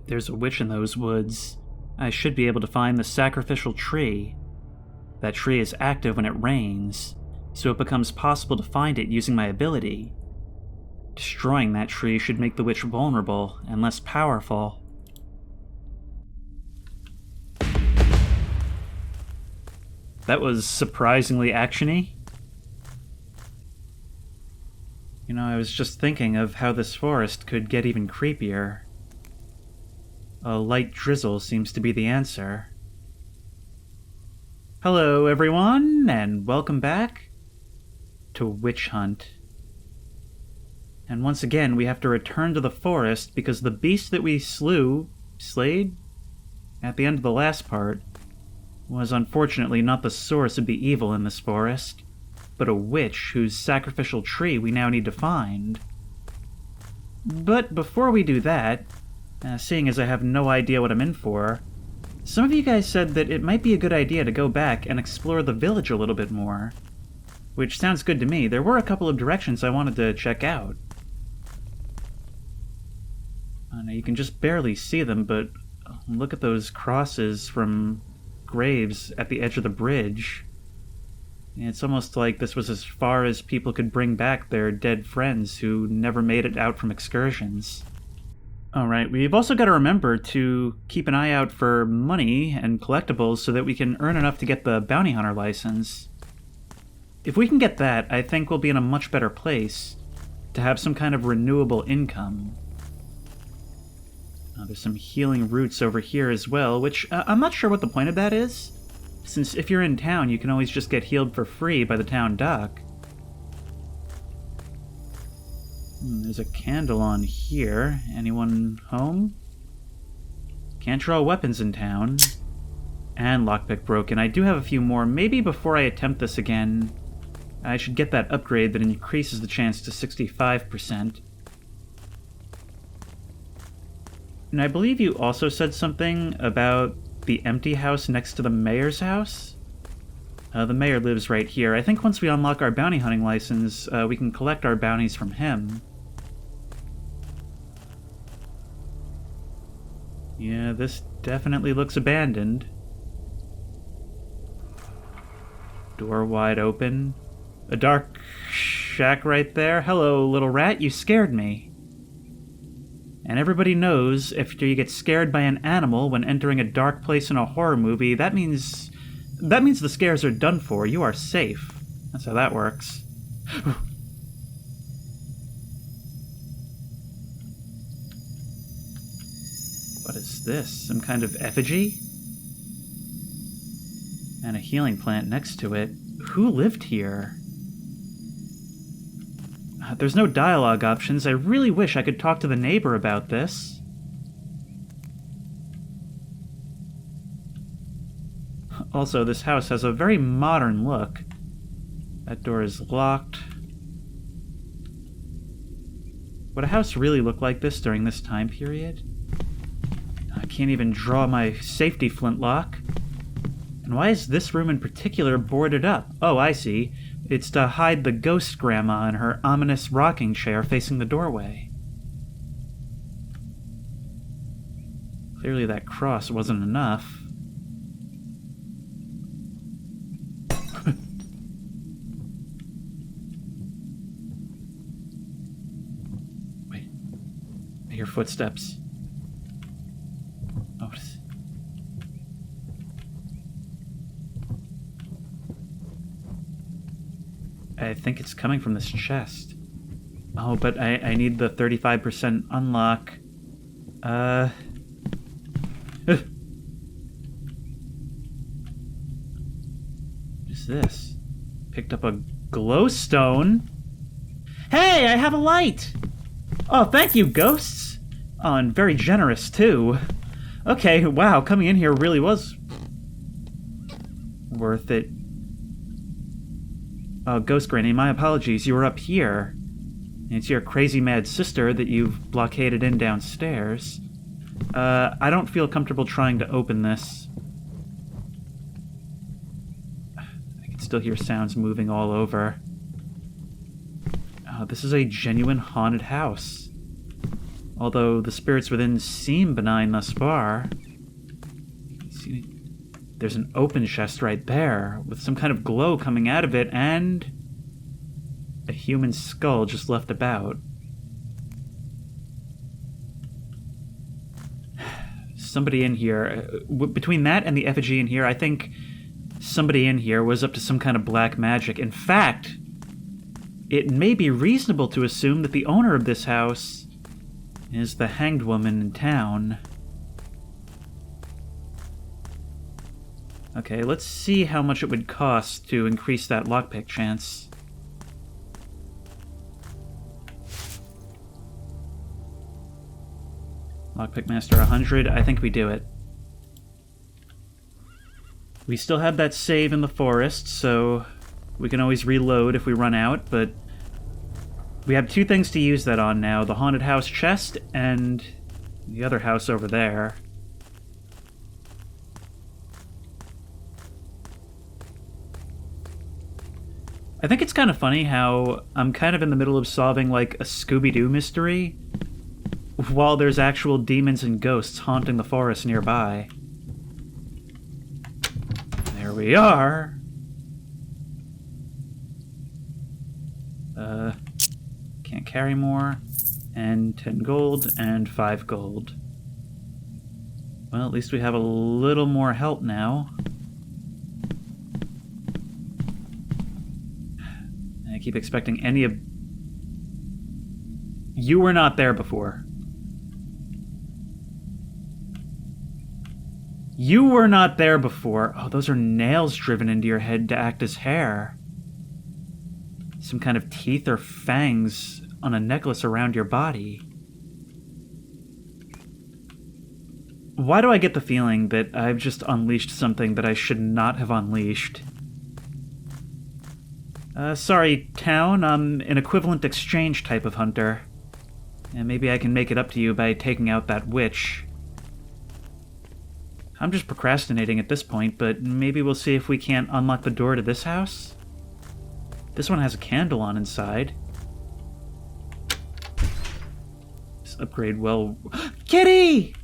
There's a witch in those woods. I should be able to find the sacrificial tree. That tree is active when it rains, so it becomes possible to find it using my ability. Destroying that tree should make the witch vulnerable and less powerful. That was surprisingly action-y. You know, I was just thinking of how this forest could get even creepier. A light drizzle seems to be the answer. Hello, everyone, and welcome back to Witch Hunt. And once again, we have to return to the forest because the beast that we slayed, at the end of the last part, was unfortunately not the source of the evil in this forest, but a witch whose sacrificial tree we now need to find. But before we do that, seeing as I have no idea what I'm in for, some of you guys said that it might be a good idea to go back and explore the village a little bit more. Which sounds good to me. There were a couple of directions I wanted to check out. Now you can just barely see them, but look at those crosses from graves at the edge of the bridge. It's almost like this was as far as people could bring back their dead friends who never made it out from excursions. Alright, we've also got to remember to keep an eye out for money and collectibles so that we can earn enough to get the bounty hunter license. If we can get that, I think we'll be in a much better place to have some kind of renewable income. There's some healing roots over here as well, which I'm not sure what the point of that is, since if you're in town, you can always just get healed for free by the town doc. There's a candle on here. Anyone home? Can't draw weapons in town. And lockpick broken. I do have a few more. Maybe before I attempt this again, I should get that upgrade that increases the chance to 65%. And I believe you also said something about the empty house next to the mayor's house? The mayor lives right here. I think once we unlock our bounty hunting license, we can collect our bounties from him. Yeah, this definitely looks abandoned. Door wide open. A dark shack right there. Hello, little rat, you scared me. And everybody knows if you get scared by an animal when entering a dark place in a horror movie, that means the scares are done for. You are safe. That's how that works. What is this? Some kind of effigy? And a healing plant next to it. Who lived here? There's no dialogue options. I really wish I could talk to the neighbor about this. Also, this house has a very modern look. That door is locked. Would a house really look like this during this time period? I can't even draw my safety flintlock. And why is this room in particular boarded up? Oh, I see. It's to hide the ghost grandma in her ominous rocking chair facing the doorway. Clearly that cross wasn't enough. Wait. I hear footsteps. Oh, I think it's coming from this chest. Oh, but I need the 35% unlock. What is this? Picked up a glowstone. Hey, I have a light! Oh, thank you, ghosts! Oh, and very generous, too. Okay, wow, coming in here really was worth it. Oh, Ghost Granny, my apologies, you were up here. It's your crazy mad sister that you've blockaded in downstairs. I don't feel comfortable trying to open this. I can still hear sounds moving all over. Oh, this is a genuine haunted house. Although the spirits within seem benign thus far. See, there's an open chest right there, with some kind of glow coming out of it, and a human skull just left about. Somebody in here, between that and the effigy in here, I think somebody in here was up to some kind of black magic. In fact, it may be reasonable to assume that the owner of this house is the hanged woman in town. Okay, let's see how much it would cost to increase that lockpick chance. Lockpick Master 100, I think we do it. We still have that save in the forest, so we can always reload if we run out, but we have two things to use that on now, the haunted house chest and the other house over there. I think it's kind of funny how I'm kind of in the middle of solving like a Scooby-Doo mystery, while there's actual demons and ghosts haunting the forest nearby. There we are. Can't carry more. And 10 gold and 5 gold. Well, at least we have a little more help now. I keep expecting any of... You were not there before. You were not there before. Oh, those are nails driven into your head to act as hair. Some kind of teeth or fangs on a necklace around your body. Why do I get the feeling that I've just unleashed something that I should not have unleashed? Sorry, town, I'm an equivalent exchange type of hunter. And maybe I can make it up to you by taking out that witch. I'm just procrastinating at this point, but maybe we'll see if we can't unlock the door to this house? This one has a candle on inside. This upgrade well... Kitty!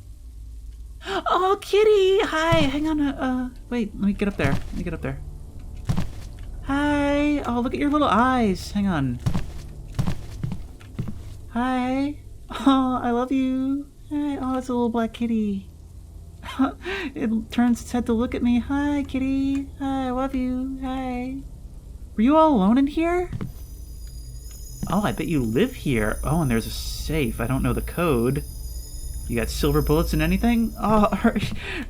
Oh, Kitty! Hi, hang on, wait, let me get up there. Let me get up there. Hi! Oh, look at your little eyes. Hang on. Hi! Oh, I love you. Hi. Oh, it's a little black kitty. It turns its head to look at me. Hi, kitty. Hi, I love you. Hi. Were you all alone in here? Oh, I bet you live here. Oh, and there's a safe. I don't know the code. You got silver bullets and anything? Oh, are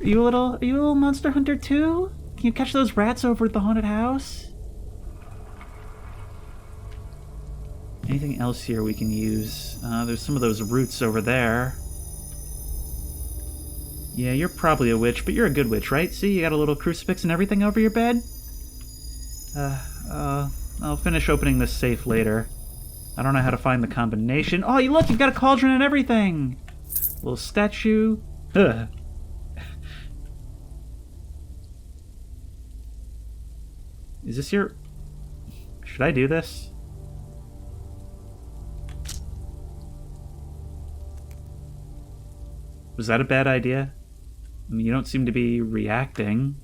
you a little monster hunter too? Can you catch those rats over at the haunted house? Anything else here we can use? There's some of those roots over there. Yeah, you're probably a witch, but you're a good witch, right? See, you got a little crucifix and everything over your bed? I'll finish opening this safe later. I don't know how to find the combination. Oh, you look, you've got a cauldron and everything! Little statue. Ugh. Is this your... Should I do this? Was that a bad idea? I mean, you don't seem to be reacting.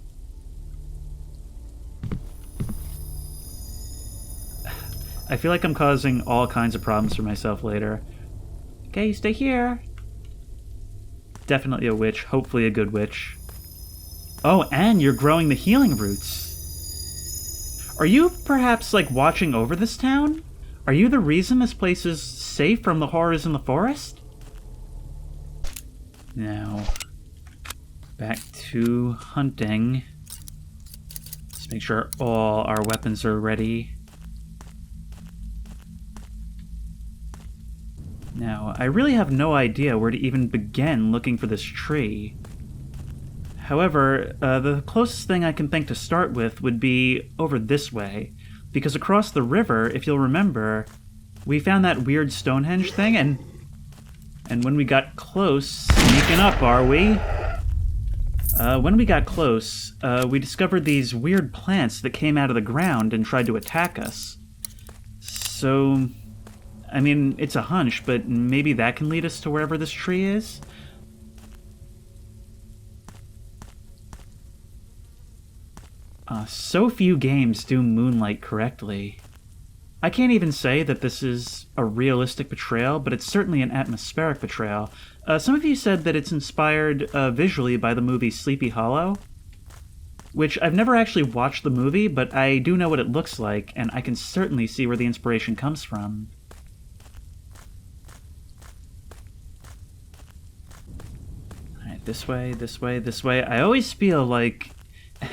I feel like I'm causing all kinds of problems for myself later. Okay, stay here. Definitely a witch. Hopefully a good witch. Oh, and you're growing the healing roots. Are you perhaps, like, watching over this town? Are you the reason this place is safe from the horrors in the forest? Now, back to hunting. Let's make sure all our weapons are ready. Now, I really have no idea where to even begin looking for this tree. However, the closest thing I can think to start with would be over this way, because across the river, if you'll remember, we found that weird Stonehenge thing, and when we got close, sneaking up, are we? When we got close, we discovered these weird plants that came out of the ground and tried to attack us. So, I mean, it's a hunch, but maybe that can lead us to wherever this tree is? So few games do Moonlight correctly. I can't even say that this is a realistic portrayal, but it's certainly an atmospheric portrayal. Some of you said that it's inspired visually by the movie Sleepy Hollow, which I've never actually watched the movie, but I do know what it looks like, and I can certainly see where the inspiration comes from. Alright, this way, this way, this way. I always feel like...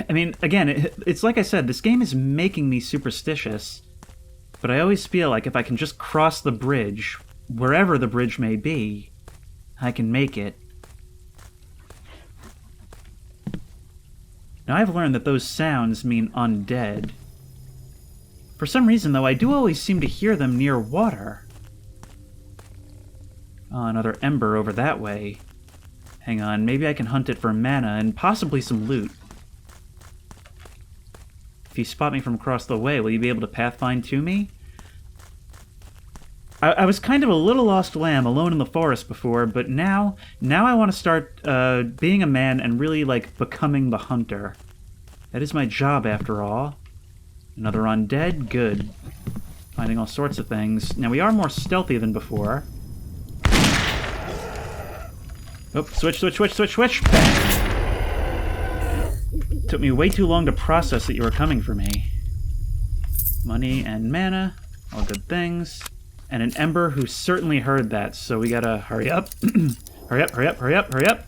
I mean, again, it's like I said, this game is making me superstitious, but I always feel like if I can just cross the bridge, wherever the bridge may be, I can make it. Now, I've learned that those sounds mean undead. For some reason, though, I do always seem to hear them near water. Oh, another ember over that way. Hang on, maybe I can hunt it for mana and possibly some loot. If you spot me from across the way, will you be able to pathfind to me? I was kind of a little lost lamb alone in the forest before, but now I want to start being a man and really, like, becoming the hunter. That is my job, after all. Another undead? Good. Finding all sorts of things. Now, we are more stealthy than before. Oh, switch, switch, switch, switch, switch! Bang! Took me way too long to process that you were coming for me. Money and mana, all good things. And an ember who certainly heard that, so we gotta hurry up. Hurry up, hurry up, hurry up, hurry up!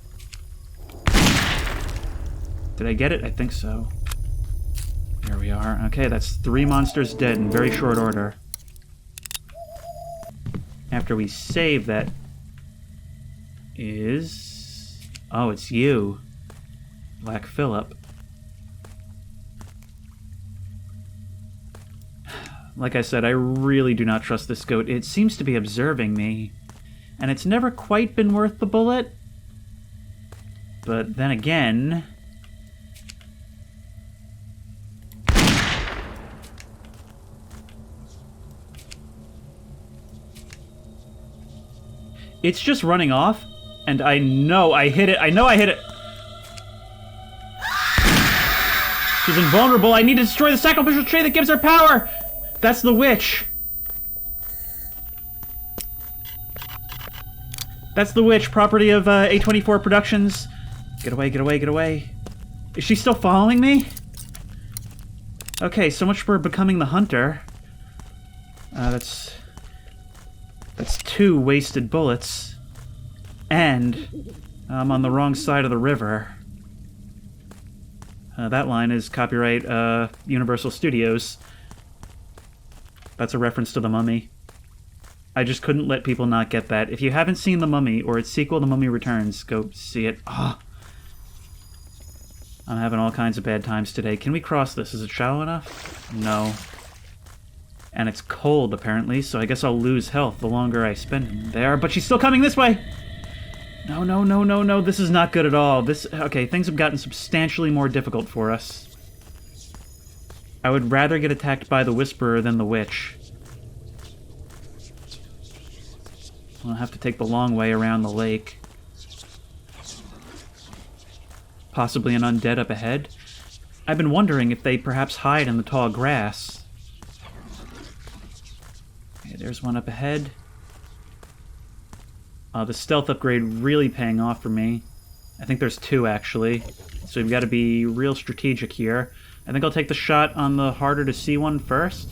Did I get it? I think so. There we are. Okay, that's 3 monsters dead in very short order. After we save, that is... Oh, it's you. Black Phillip. Like I said, I really do not trust this goat. It seems to be observing me, and it's never quite been worth the bullet. But then again... It's just running off, and I know I hit it. I know I hit it. She's invulnerable. I need to destroy the sacrificial tree that gives her power. That's the witch. That's the witch, property of A24 Productions. Get away, get away, get away. Is she still following me? Okay, so much for becoming the hunter. That's 2 wasted bullets. And I'm on the wrong side of the river. That line is copyright Universal Studios. That's a reference to The Mummy. I just couldn't let people not get that. If you haven't seen The Mummy or its sequel, The Mummy Returns, go see it. Oh, I'm having all kinds of bad times today. Can we cross this? Is it shallow enough? No. And it's cold, apparently, so I guess I'll lose health the longer I spend there. But she's still coming this way! No, no, no, no, no. This is not good at all. Okay, things have gotten substantially more difficult for us. I would rather get attacked by the Whisperer than the Witch. I'll have to take the long way around the lake. Possibly an undead up ahead. I've been wondering if they perhaps hide in the tall grass. Okay, there's one up ahead. The stealth upgrade really paying off for me. I think there's 2, actually. So we've got to be real strategic here. I think I'll take the shot on the harder-to-see one first.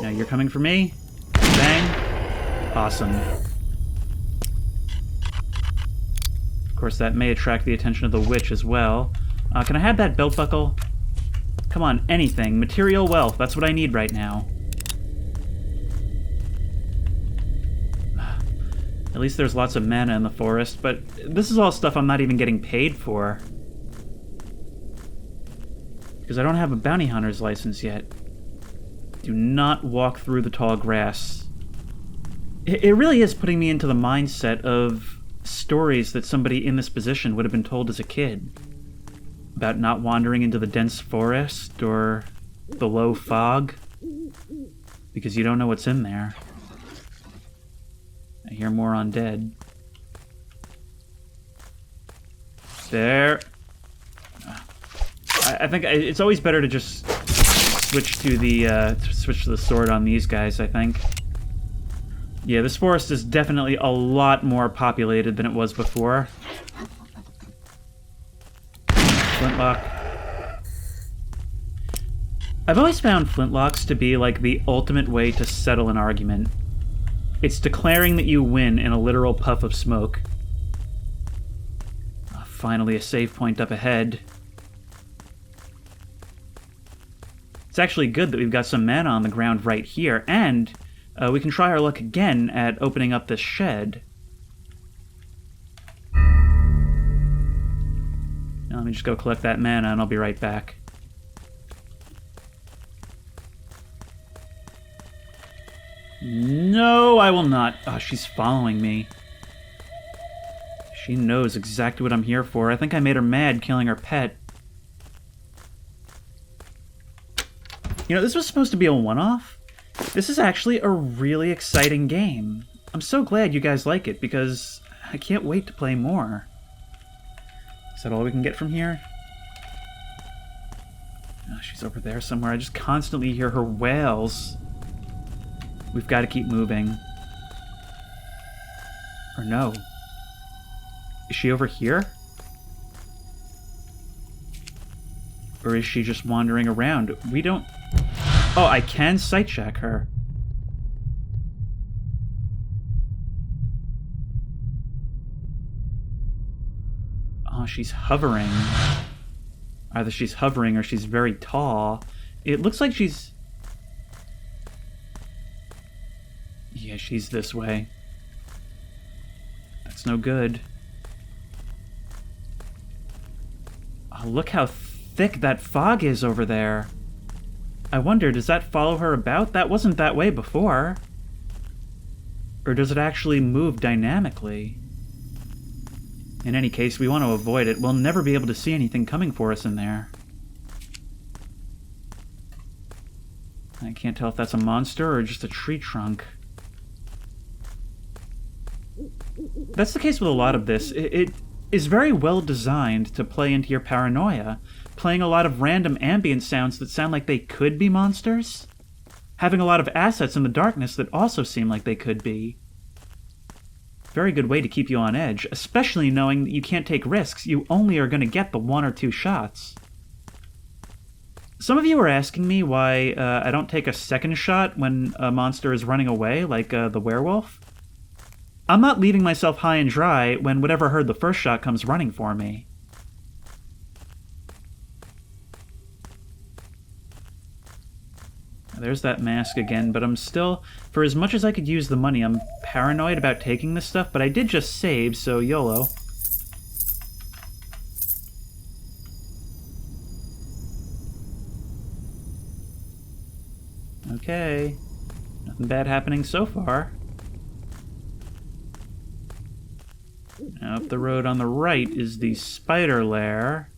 Now you're coming for me. Bang. Awesome. Of course, that may attract the attention of the witch as well. Can I have that belt buckle? Come on, anything. Material wealth. That's what I need right now. At least there's lots of mana in the forest, but this is all stuff I'm not even getting paid for. Because I don't have a bounty hunter's license yet. Do not walk through the tall grass. It really is putting me into the mindset of stories that somebody in this position would have been told as a kid. About not wandering into the dense forest or the low fog. because you don't know what's in there. I hear more undead. There. I think it's always better to just switch to the sword on these guys, I think. Yeah, this forest is definitely a lot more populated than it was before. Flintlock. I've always found flintlocks to be like the ultimate way to settle an argument. It's declaring that you win in a literal puff of smoke. Finally, a save point up ahead. It's actually good that we've got some mana on the ground right here, and we can try our luck again at opening up this shed. Now, let me just go collect that mana, and I'll be right back. No, I will not. Oh, she's following me. She knows exactly what I'm here for. I think I made her mad killing her pet. You know, this was supposed to be a one-off. This is actually a really exciting game. I'm so glad you guys like it, because I can't wait to play more. Is that all we can get from here? Oh, she's over there somewhere. I just constantly hear her wails. We've got to keep moving. Or no. Is she over here? Or is she just wandering around? We don't... Oh, I can sight check her. Oh, she's hovering. Either she's hovering or she's very tall. It looks like she's... Yeah, she's this way. That's no good. Oh, look how thick that fog is over there. I wonder, does that follow her about? That wasn't that way before. Or does it actually move dynamically? In any case, we want to avoid it. We'll never be able to see anything coming for us in there. I can't tell if that's a monster or just a tree trunk. That's the case with a lot of this. It is very well designed to play into your paranoia, playing a lot of random ambient sounds that sound like they could be monsters, having a lot of assets in the darkness that also seem like they could be. Very good way to keep you on edge, especially knowing that you can't take risks. You only are going to get the 1 or 2 shots. Some of you are asking me why I don't take a second shot when a monster is running away, like the werewolf. I'm not leaving myself high and dry when whatever heard the first shot comes running for me. There's that mask again, but I'm still, for as much as I could use the money, I'm paranoid about taking this stuff, but I did just save, so YOLO. Okay. Nothing bad happening so far. Now, up the road on the right is the spider lair,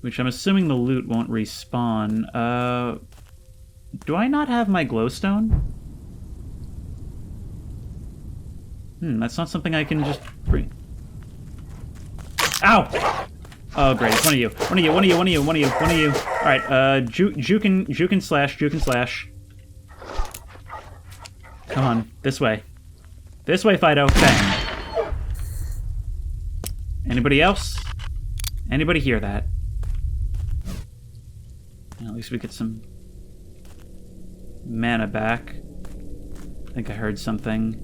which I'm assuming the loot won't respawn. Do I not have my glowstone? That's not something I can just bring. Ow! Oh, great, it's one of you. One of you, one of you, one of you, one of you, one of you. Alright, juke and slash. Come on, this way. This way, Fido. Bang. Anybody else? Anybody hear that? Well, at least we get some mana back. I think I heard something.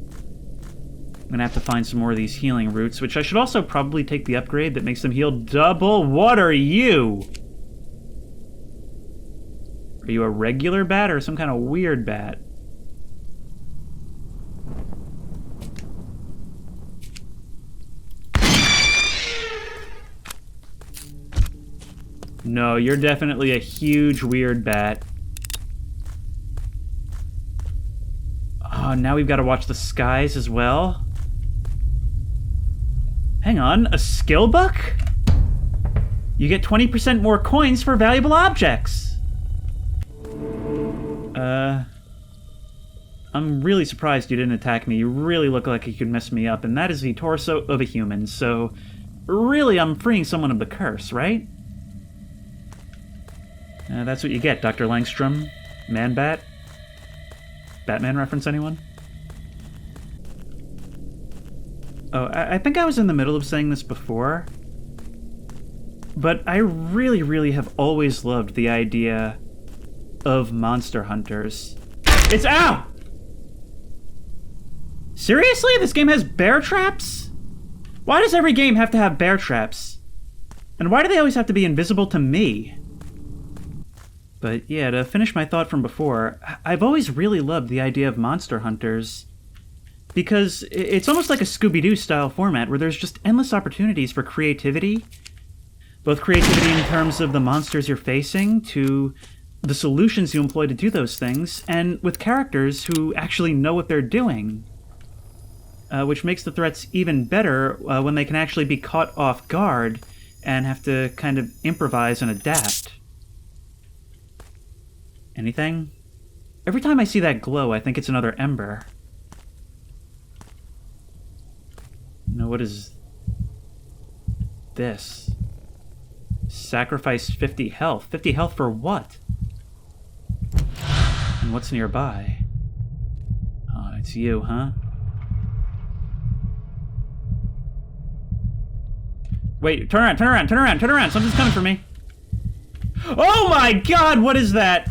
I'm gonna have to find some more of these healing roots, which I should also probably take the upgrade that makes them heal double. What are you? Are you a regular bat or some kind of weird bat? No, you're definitely a huge weird bat. Oh, now we've got to watch the skies as well. Hang on, a skill buck? You get 20% more coins for valuable objects. I'm really surprised you didn't attack me. You really look like you could mess me up, and that is the torso of a human, so really I'm freeing someone of the curse, right? That's what you get, Dr. Langstrom. Man-Bat? Batman reference, anyone? Oh, I think I was in the middle of saying this before, but I really, really have always loved the idea of monster hunters. It's... Ow! Seriously? This game has bear traps? Why does every game have to have bear traps? And why do they always have to be invisible to me? But yeah, to finish my thought from before, I've always really loved the idea of monster hunters, because it's almost like a Scooby-Doo style format where there's just endless opportunities for creativity. Both creativity in terms of the monsters you're facing, to the solutions you employ to do those things, and with characters who actually know what they're doing. Which makes the threats even better when they can actually be caught off guard and have to kind of improvise and adapt. Anything? Every time I see that glow, I think it's another ember. No, what is this? Sacrifice 50 health. 50 health for what? And what's nearby? Oh, it's you, huh? Wait, turn around, turn around, turn around, turn around! Something's coming for me! Oh my god, what is that?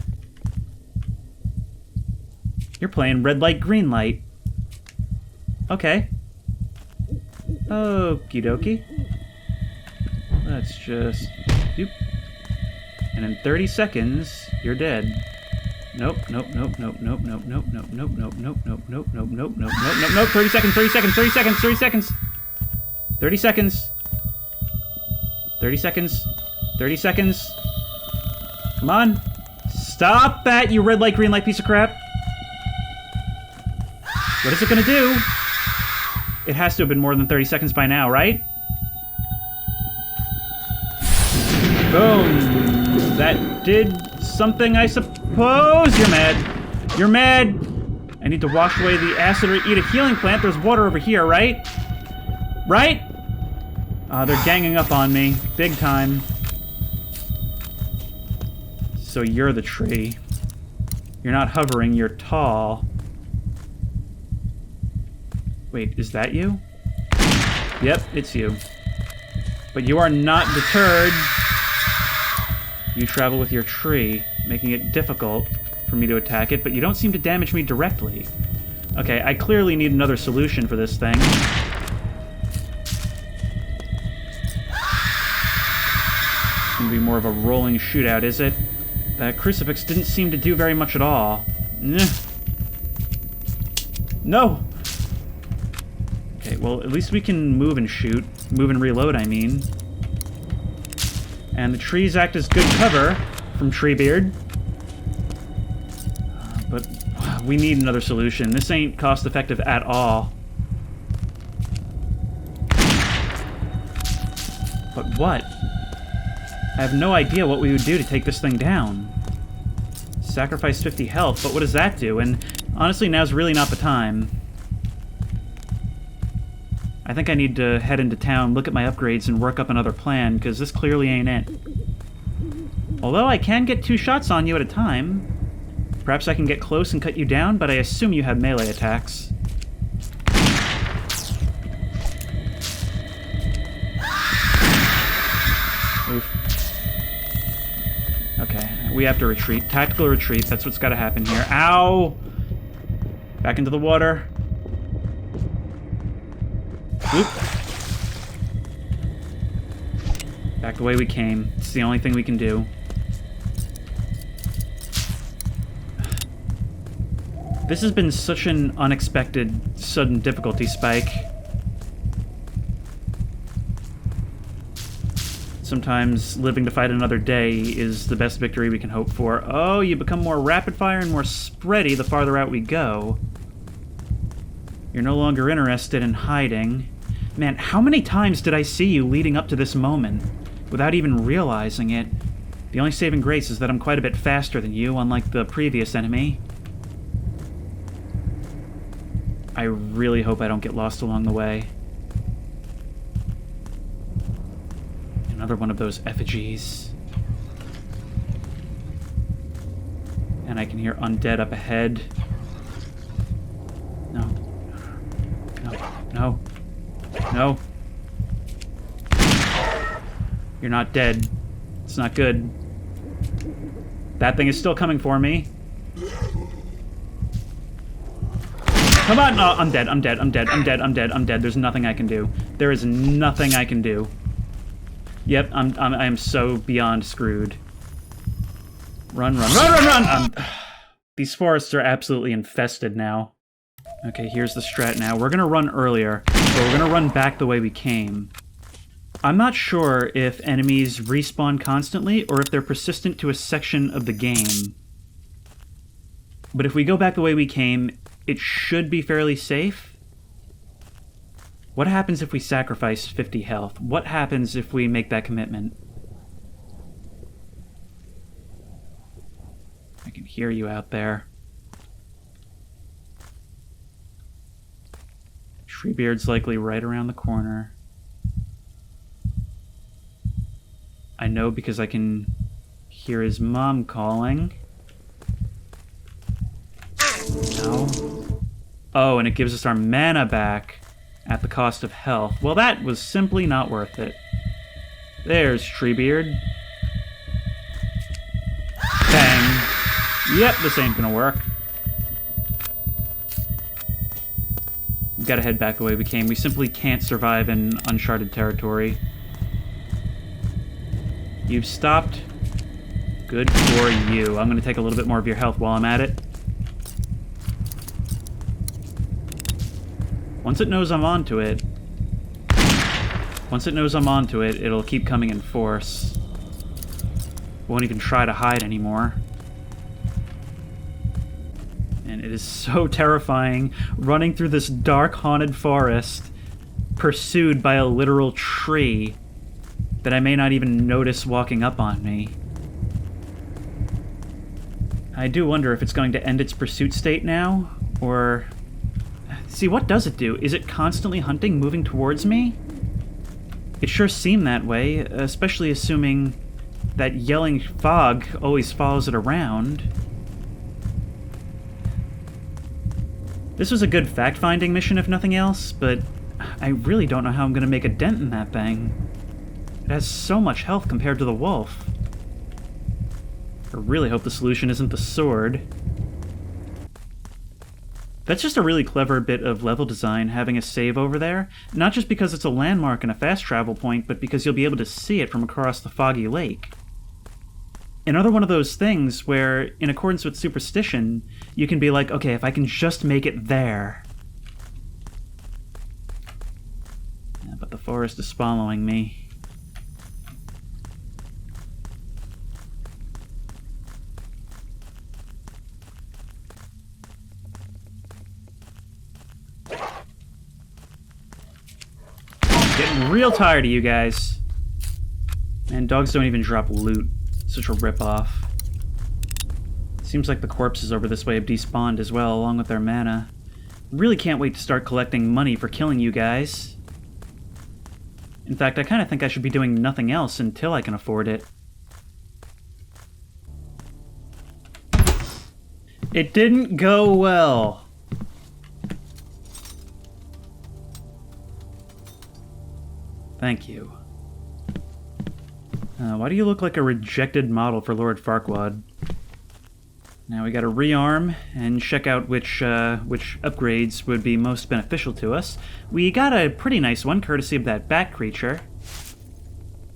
You're playing red light, green light. Okay. Okie dokie. Let's just... Doop. And in 30 seconds, you're dead. Nope, nope, nope, nope, nope, nope, nope, nope, nope, nope, nope, nope, nope, nope, nope, nope, nope, nope, 30 seconds, 30 seconds, 30 seconds, 30 seconds! 30 seconds! 30 seconds. 30 seconds. Come on. Stop that, you red light, green light piece of crap. What is it gonna do? It has to have been more than 30 seconds by now, right? Boom. That did something, I suppose. You're mad. You're mad. I need to wash away the acid or eat a healing plant. There's water over here, right? Right? They're ganging up on me. Big time. So you're the tree. You're not hovering, you're tall. Wait, is that you? Yep, it's you. But you are not deterred. You travel with your tree, making it difficult for me to attack it, but you don't seem to damage me directly. Okay, I clearly need another solution for this thing. Gonna be more of a rolling shootout, is it? That crucifix didn't seem to do very much at all. No! Okay, well, at least we can move and shoot. Move and reload, I mean. And the trees act as good cover from Treebeard. But we need another solution. This ain't cost-effective at all. But what? I have no idea what we would do to take this thing down. Sacrifice 50 health, but what does that do? And honestly, now's really not the time. I think I need to head into town, look at my upgrades, and work up another plan, because this clearly ain't it. Although I can get 2 shots on you at a time. Perhaps I can get close and cut you down, but I assume you have melee attacks. Oof. Okay, we have to retreat. Tactical retreat, that's what's gotta happen here. Ow! Back into the water. Oop. Back the way we came. It's the only thing we can do. This has been such an unexpected, sudden difficulty spike. Sometimes living to fight another day is the best victory we can hope for. Oh, you become more rapid-fire and more spready the farther out we go. You're no longer interested in hiding. Man, how many times did I see you leading up to this moment without even realizing it? The only saving grace is that I'm quite a bit faster than you, unlike the previous enemy. I really hope I don't get lost along the way. Another one of those effigies. And I can hear undead up ahead. No. No. No. No. You're not dead. It's not good. That thing is still coming for me. Come on! Oh, I'm dead. I'm dead. I'm dead. I'm dead. I'm dead. I'm dead. There's nothing I can do. There is nothing I can do. Yep, I am so beyond screwed. Run, run, run, run, run! These forests are absolutely infested now. Okay, here's the strat now. We're gonna run earlier, but we're gonna run back the way we came. I'm not sure if enemies respawn constantly or if they're persistent to a section of the game. But if we go back the way we came, it should be fairly safe. What happens if we sacrifice 50 health? What happens if we make that commitment? I can hear you out there. Treebeard's likely right around the corner. I know because I can hear his mom calling. No. Oh, and it gives us our mana back at the cost of health. Well, that was simply not worth it. There's Treebeard. Bang. Yep, this ain't gonna work. We've gotta head back the way we came. We simply can't survive in uncharted territory. You've stopped. Good for you. I'm gonna take a little bit more of your health while I'm at it. Once it knows I'm onto it, it'll keep coming in force. Won't even try to hide anymore. And it is so terrifying running through this dark, haunted forest, pursued by a literal tree that I may not even notice walking up on me. I do wonder if it's going to end its pursuit state now, or... See, what does it do? Is it constantly hunting, moving towards me? It sure seemed that way, especially assuming that yelling fog always follows it around. This was a good fact-finding mission, if nothing else, but I really don't know how I'm going to make a dent in that thing. It has so much health compared to the wolf. I really hope the solution isn't the sword. That's just a really clever bit of level design, having a save over there. Not just because it's a landmark and a fast travel point, but because you'll be able to see it from across the foggy lake. Another one of those things where, in accordance with superstition, you can be like, okay, if I can just make it there. Yeah, but the forest is following me. Getting real tired of you guys. Man, dogs don't even drop loot. Such a ripoff. Seems like the corpses over this way have despawned as well, along with their mana. Really can't wait to start collecting money for killing you guys. In fact, I kind of think I should be doing nothing else until I can afford it. It didn't go well. Thank you. Why do you look like a rejected model for Lord Farquaad? Now we gotta rearm and check out which upgrades would be most beneficial to us. We got a pretty nice one, courtesy of that bat creature.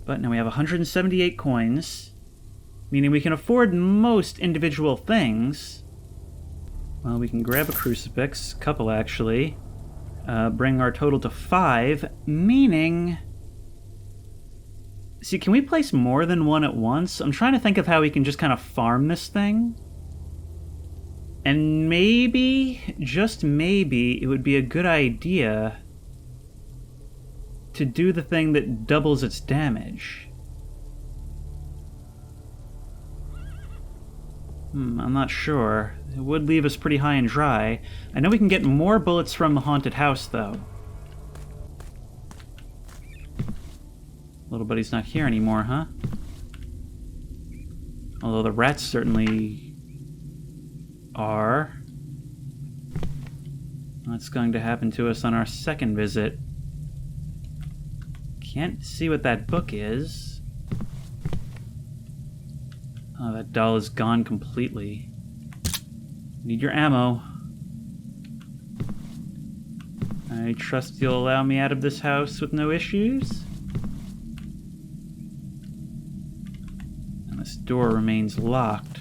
But now we have 178 coins, meaning we can afford most individual things. Well, we can grab a crucifix, a couple actually, bring our total to 5, meaning... See, can we place more than one at once? I'm trying to think of how we can just kind of farm this thing. And maybe, just maybe, it would be a good idea to do the thing that doubles its damage. I'm not sure. It would leave us pretty high and dry. I know we can get more bullets from the haunted house, though. Little buddy's not here anymore, huh? Although the rats certainly are. What's going to happen to us on our second visit? Can't see what that book is. Oh, that doll is gone completely. Need your ammo. I trust you'll allow me out of this house with no issues? And this door remains locked.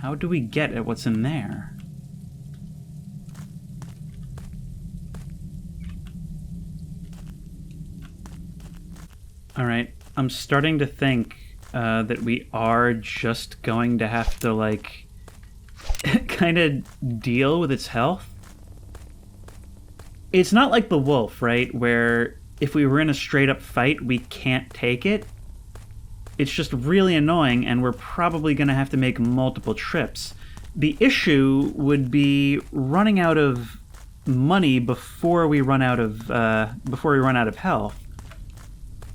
How do we get at what's in there? Alright, I'm starting to think that we are just going to have to, like, kind of deal with its health. It's not like the wolf, right? Where if we were in a straight-up fight, we can't take it. It's just really annoying, and we're probably going to have to make multiple trips. The issue would be running out of money before we run out of health.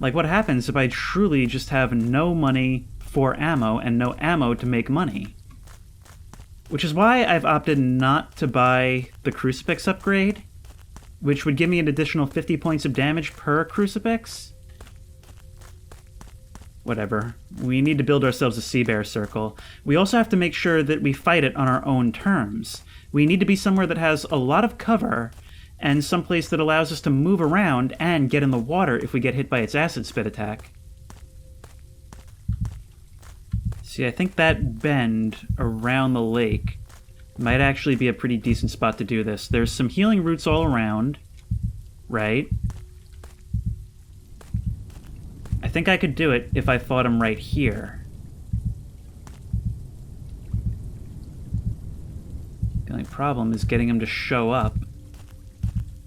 Like, what happens if I truly just have no money for ammo and no ammo to make money? Which is why I've opted not to buy the crucifix upgrade, which would give me an additional 50 points of damage per crucifix. Whatever. We need to build ourselves a sea bear circle. We also have to make sure that we fight it on our own terms. We need to be somewhere that has a lot of cover, and someplace that allows us to move around and get in the water if we get hit by its acid spit attack. See, I think that bend around the lake might actually be a pretty decent spot to do this. There's some healing roots all around, right? I think I could do it if I fought him right here. The only problem is getting him to show up.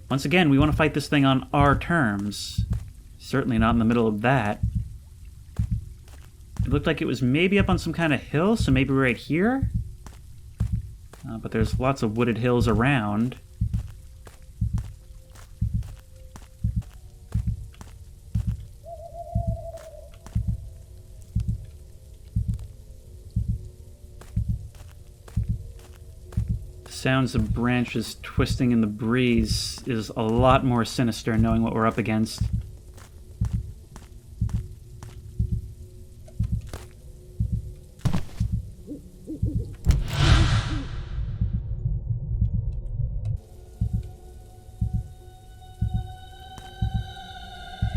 Once again, we want to fight this thing on our terms. Certainly not in the middle of that. It looked like it was maybe up on some kind of hill, so maybe right here? But there's lots of wooded hills around. Sounds of branches twisting in the breeze is a lot more sinister knowing what we're up against.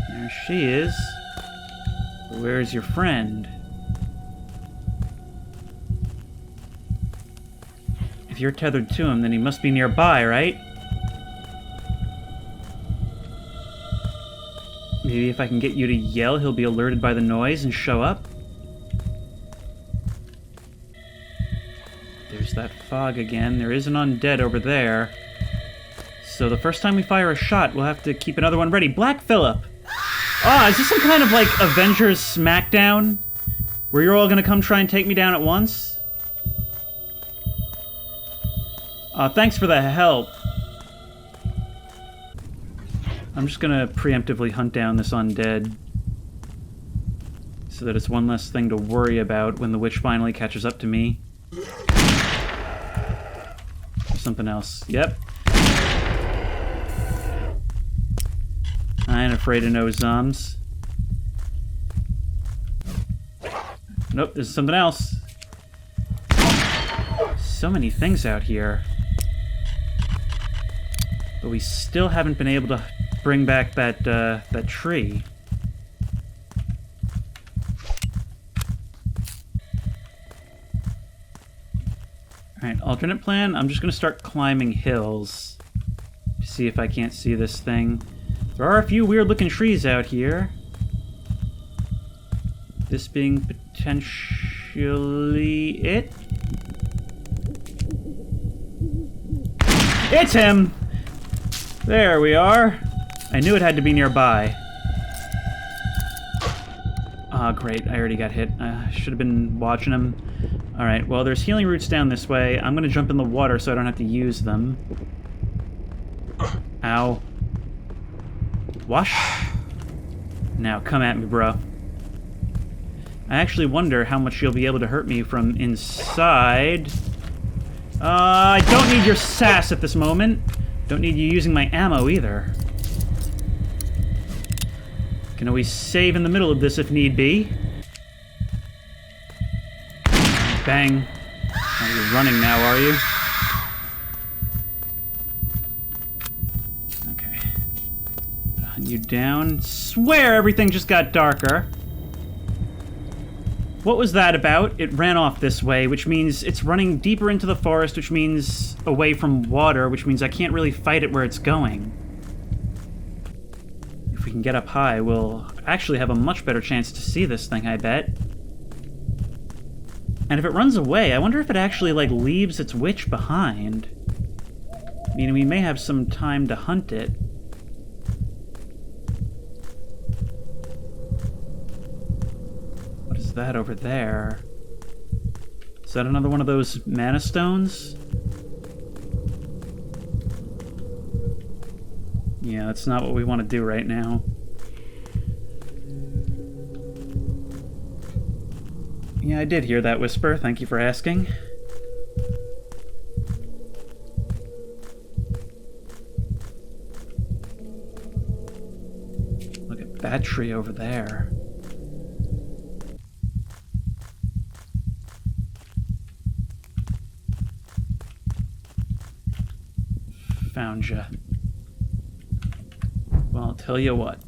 There she is. Where's your friend? If you're tethered to him, then he must be nearby, right? Maybe if I can get you to yell, he'll be alerted by the noise and show up? There's that fog again. There is an undead over there. So the first time we fire a shot, we'll have to keep another one ready. Black Phillip! Ah, is this some kind of, like, Avengers Smackdown? Where you're all gonna come try and take me down at once? Thanks for the help. I'm just gonna preemptively hunt down this undead, so that it's one less thing to worry about when the witch finally catches up to me. Something else. Yep. I ain't afraid of no zombs. Nope, there's something else. So many things out here. But we still haven't been able to bring back that tree. Alright, alternate plan. I'm just going to start climbing hills to see if I can't see this thing. There are a few weird-looking trees out here. This being potentially it. It's him! There we are. I knew it had to be nearby. Ah, great. I already got hit. I should have been watching him. Alright, well, there's healing roots down this way. I'm gonna jump in the water so I don't have to use them. Ow. Wash. Now, come at me, bro. I actually wonder how much you'll be able to hurt me from inside. I don't need your sass at this moment. Don't need you using my ammo either. Can always save in the middle of this if need be. Bang. Oh, you're running now, are you? Okay. Hunt you down. Swear everything just got darker. What was that about? It ran off this way, which means it's running deeper into the forest, which means away from water, which means I can't really fight it where it's going. If we can get up high, we'll actually have a much better chance to see this thing, I bet. And if it runs away, I wonder if it actually, like, leaves its witch behind. Meaning we may have some time to hunt it. What is that over there? Is that another one of those mana stones? Yeah, that's not what we want to do right now. Yeah, I did hear that whisper. Thank you for asking. Look at that tree over there. Found ya. Well, I'll tell you what.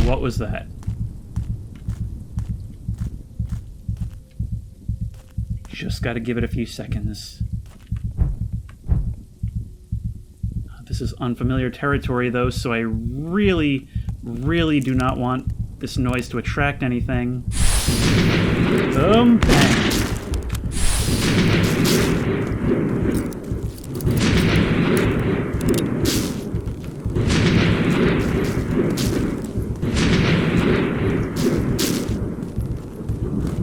What was that? Just gotta give it a few seconds. This is unfamiliar territory, though, so I really, really do not want this noise to attract anything. Boom! Bang!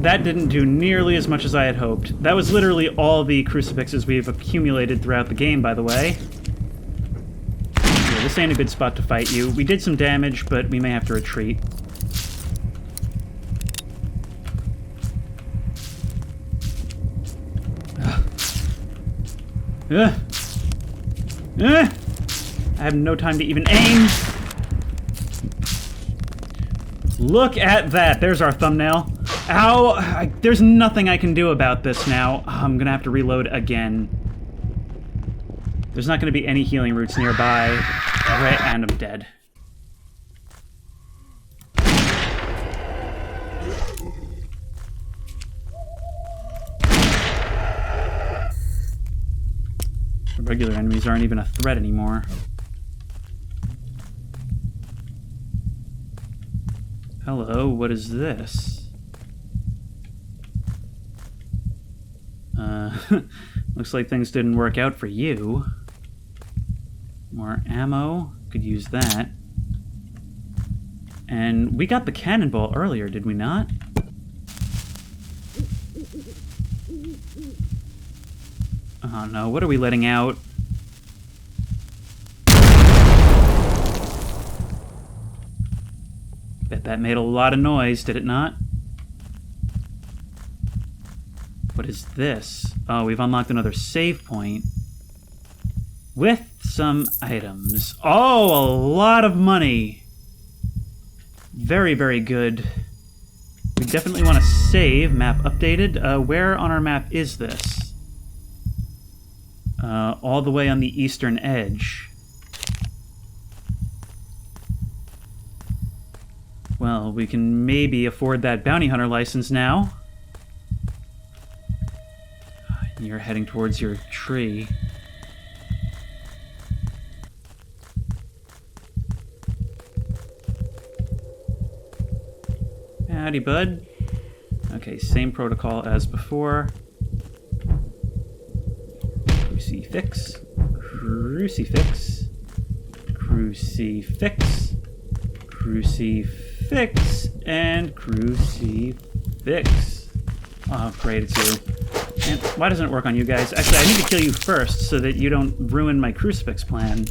That didn't do nearly as much as I had hoped. That was literally all the crucifixes we've accumulated throughout the game, by the way. Yeah, this ain't a good spot to fight you. We did some damage, but we may have to retreat. I have no time to even aim. Look at that. There's our thumbnail. Ow! There's nothing I can do about this now. I'm gonna have to reload again. There's not gonna be any healing roots nearby. Right, and I'm dead. The regular enemies aren't even a threat anymore. Hello, what is this? Looks like things didn't work out for you. More ammo. Could use that. And we got the cannonball earlier, did we not? Oh no, what are we letting out? Bet that made a lot of noise, did it not? What is this? Oh, we've unlocked another save point. With some items. Oh, a lot of money. Very, very good. We definitely want to save. Map updated. Where on our map is this? All the way on the eastern edge. Well, we can maybe afford that bounty hunter license now. You're heading towards your tree. Howdy, bud. Okay, same protocol as before. We see Crucifix. Crucifix. Crucifix. Crucifix. And crucifix. Oh, great, it's you. And why doesn't it work on you guys? Actually, I need to kill you first so that you don't ruin my crucifix plan.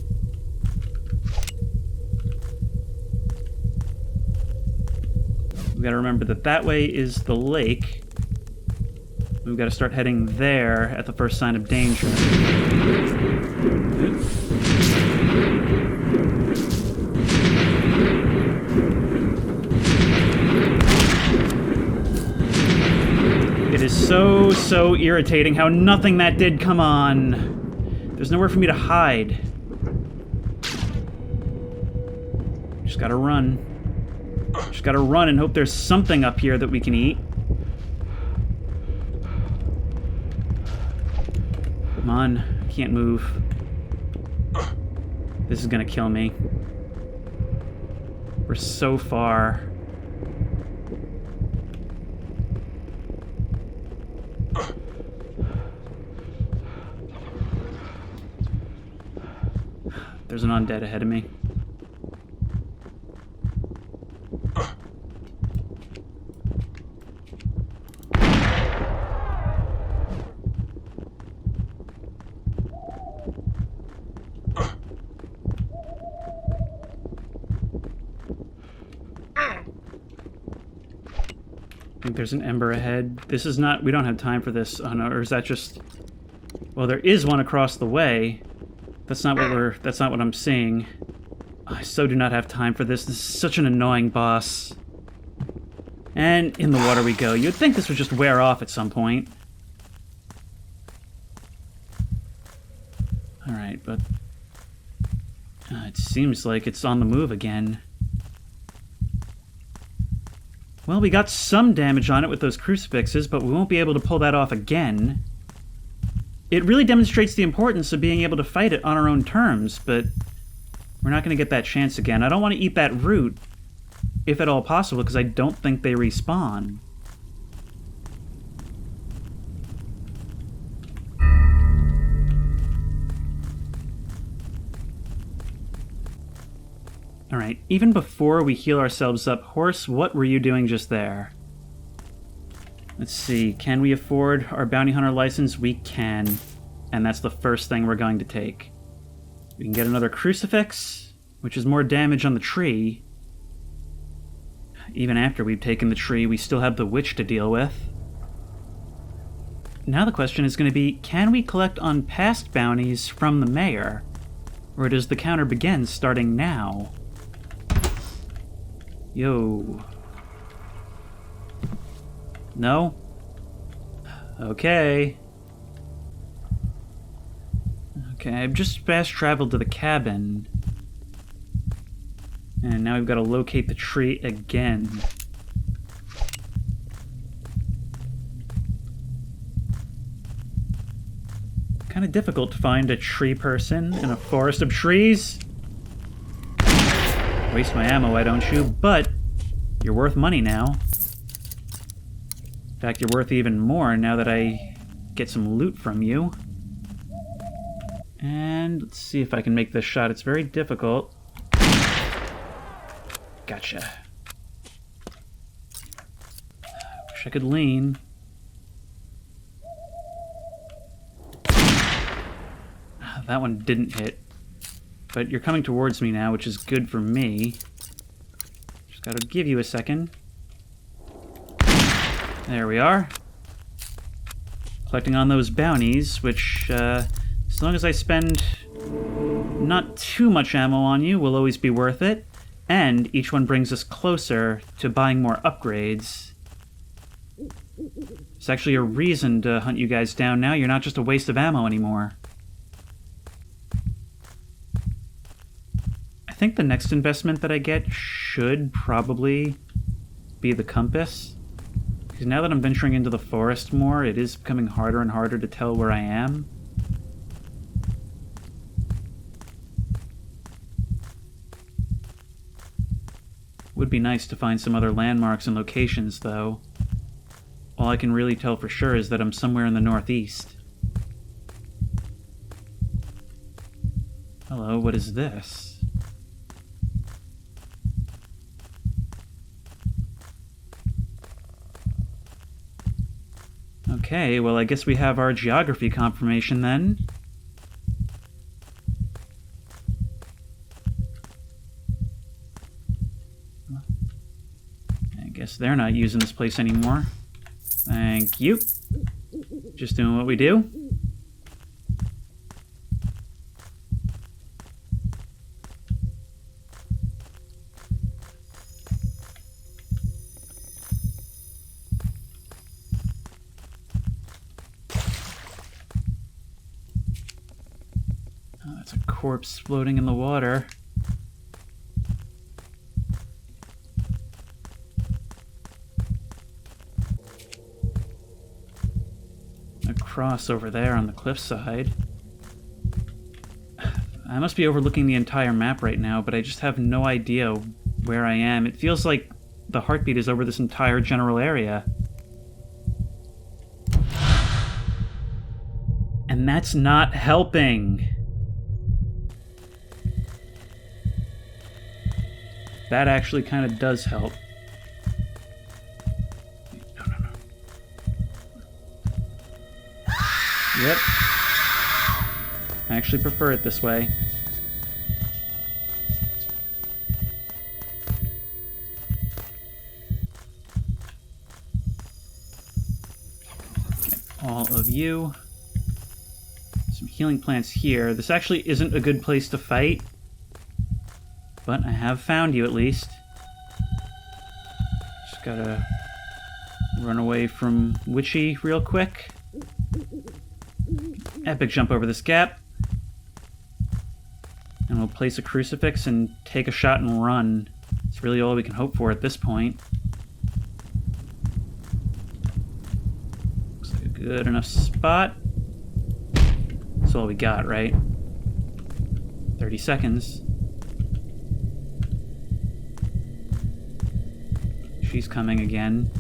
We gotta remember that that way is the lake. We've got to start heading there at the first sign of danger. It is so irritating how nothing that did come on. There's nowhere for me to hide. Just gotta run. Just gotta run and hope there's something up here that we can eat. Come on, I can't move. This is gonna kill me. We're so far. There's an undead ahead of me. I think there's an ember ahead. This is not... We don't have time for this. Oh no, or is that just... Well, there is one across the way. That's not what we're... That's not what I'm seeing. I so do not have time for this. This is such an annoying boss. And in the water we go. You'd think this would just wear off at some point. Alright, but... it seems like it's on the move again. Well, we got some damage on it with those crucifixes, but we won't be able to pull that off again. It really demonstrates the importance of being able to fight it on our own terms, but we're not going to get that chance again. I don't want to eat that root, if at all possible, because I don't think they respawn. Alright, even before we heal ourselves up, Horse, what were you doing just there? Let's see, can we afford our bounty hunter license? We can, and that's the first thing we're going to take. We can get another crucifix, which is more damage on the tree. Even after we've taken the tree, we still have the witch to deal with. Now the question is going to be, can we collect on past bounties from the mayor? Or does the counter begin starting now? Yo. No? Okay. Okay, I've just fast-traveled to the cabin. And now we've got to locate the tree again. Kind of difficult to find a tree person in a forest of trees. Waste my ammo, why don't you? But you're worth money now. In fact, you're worth even more now that I get some loot from you. And let's see if I can make this shot. It's very difficult. Gotcha. Wish I could lean. That one didn't hit. But you're coming towards me now, which is good for me. Just gotta give you a second. There we are. Collecting on those bounties, which, as long as I spend not too much ammo on you, will always be worth it. And each one brings us closer to buying more upgrades. It's actually a reason to hunt you guys down now. You're not just a waste of ammo anymore. I think the next investment that I get should probably be the compass. Because now that I'm venturing into the forest more, it is becoming harder and harder to tell where I am. Would be nice to find some other landmarks and locations, though. All I can really tell for sure is that I'm somewhere in the northeast. Hello, what is this? Okay, well, I guess we have our geography confirmation then. I guess they're not using this place anymore. Thank you. Just doing what we do. Oh, that's a corpse floating in the water. Cross over there on the cliffside. I must be overlooking the entire map right now, but I just have no idea where I am. It feels like the heartbeat is over this entire general area. And that's not helping. That actually kind of does help. Yep. I actually prefer it this way. Get all of you. Some healing plants here. This actually isn't a good place to fight, but I have found you at least. Just gotta run away from Witchy real quick. Epic jump over this gap. And we'll place a crucifix and take a shot and run. It's really all we can hope for at this point. Looks like a good enough spot. That's all we got, right? 30 seconds. She's coming again.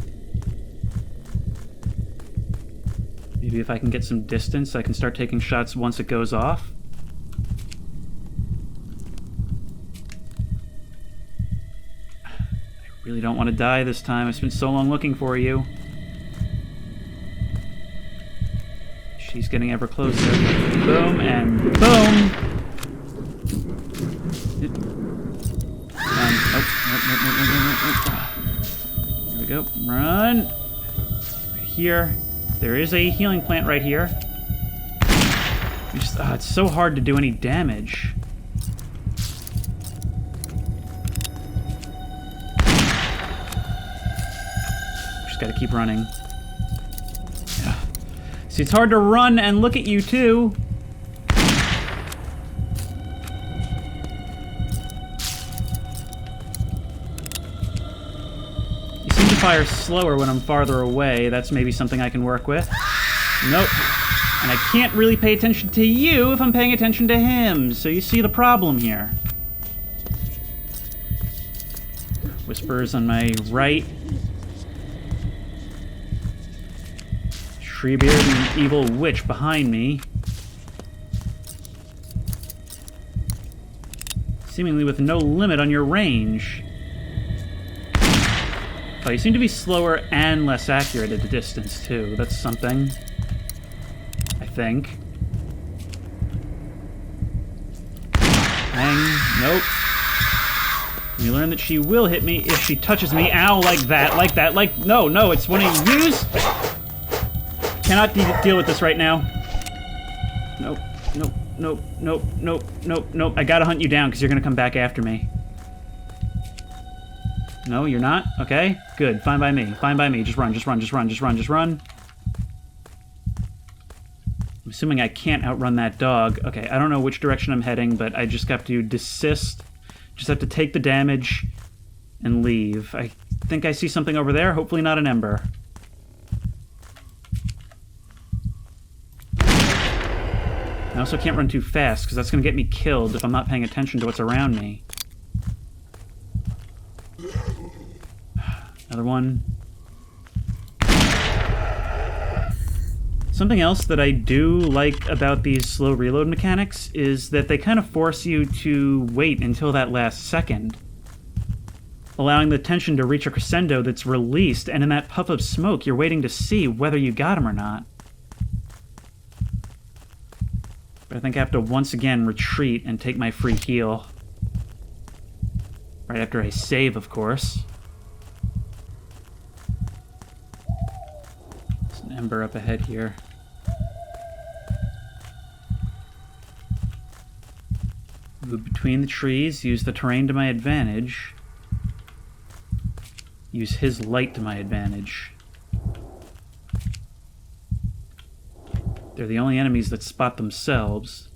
Maybe if I can get some distance, I can start taking shots once it goes off. I really don't want to die this time. I spent so long looking for you. She's getting ever closer. Boom, and boom! Here we go. Run! Right here. There is a healing plant right here. It's so hard to do any damage. Just gotta keep running. Yeah. See, it's hard to run and look at you, too. Fire slower when I'm farther away. That's maybe something I can work with. Nope. And I can't really pay attention to you if I'm paying attention to him. So you see the problem here. Whispers on my right. Treebeard and evil witch behind me. Seemingly with no limit on your range. Oh, you seem to be slower and less accurate at a distance, too. That's something. I think. Hang. Nope. You learn that she will hit me if she touches me. Ow, like that, like that, like... No, it's one of yous! Cannot deal with this right now. Nope. I gotta hunt you down, because you're gonna come back after me. No, you're not? Okay, good. Fine by me. Fine by me. Just run. I'm assuming I can't outrun that dog. Okay, I don't know which direction I'm heading, but I just have to desist. Just have to take the damage and leave. I think I see something over there. Hopefully not an ember. I also can't run too fast, because that's going to get me killed if I'm not paying attention to what's around me. Another one. Something else that I do like about these slow reload mechanics is that they kind of force you to wait until that last second, allowing the tension to reach a crescendo that's released, and in that puff of smoke, you're waiting to see whether you got him or not. But I think I have to once again retreat and take my free heal. Right after I save, of course. There's an ember up ahead here. Move between the trees, use the terrain to my advantage. Use his light to my advantage. They're the only enemies that spot themselves.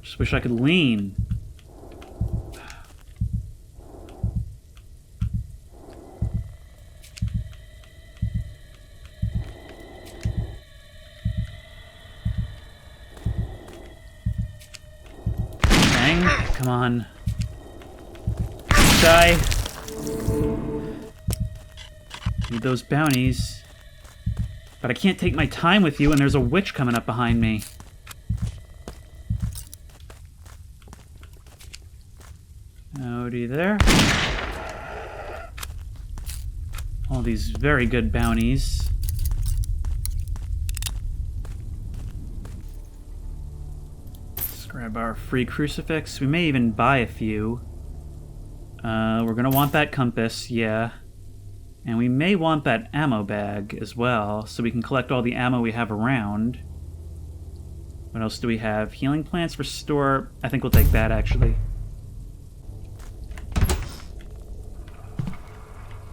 Just wish I could lean. Dang, come on. Die. Need those bounties. But I can't take my time with you, and there's a witch coming up behind me. Howdy there. All these very good bounties. Let's grab our free crucifix. We may even buy a few. We're gonna want that compass, yeah. And we may want that ammo bag as well, so we can collect all the ammo we have around. What else do we have? Healing plants, restore. I think we'll take that, actually.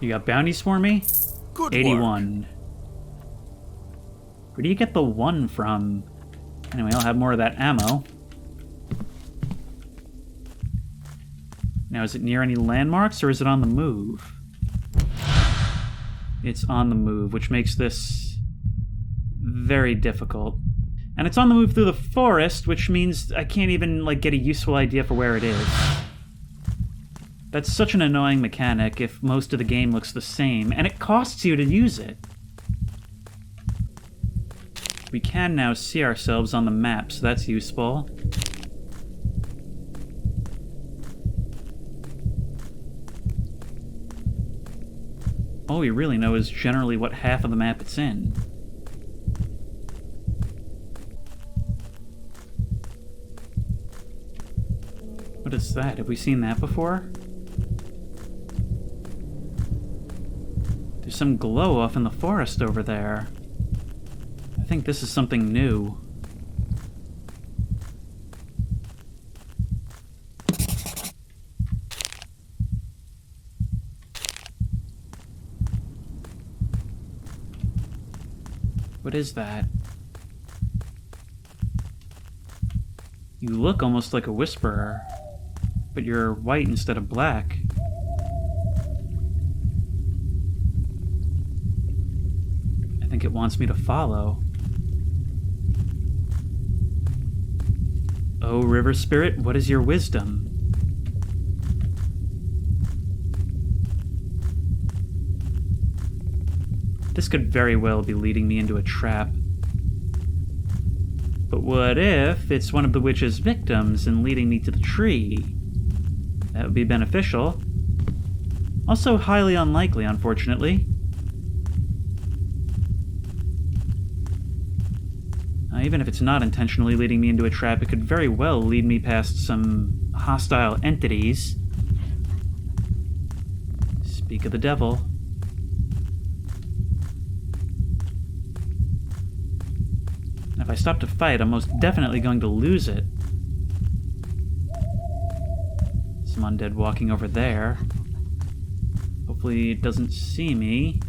You got bounties for me? Good 81. work. Where do you get the 1 from? Anyway, I'll have more of that ammo. Now, is it near any landmarks, or is it on the move? It's on the move, which makes this very difficult. And it's on the move through the forest, which means I can't even, like, get a useful idea for where it is. That's such an annoying mechanic if most of the game looks the same, and it costs you to use it. We can now see ourselves on the map, so that's useful. All we really know is generally what half of the map it's in. What is that? Have we seen that before? There's some glow off in the forest over there. I think this is something new. What is that? You look almost like a whisperer, but you're white instead of black. I think it wants me to follow. Oh, river spirit, what is your wisdom? This could very well be leading me into a trap. But what if it's one of the witch's victims and leading me to the tree? That would be beneficial. Also highly unlikely, unfortunately. Even if it's not intentionally leading me into a trap, it could very well lead me past some hostile entities. Speak of the devil. If I stop to fight, I'm most definitely going to lose it. Some undead walking over there. Hopefully it doesn't see me.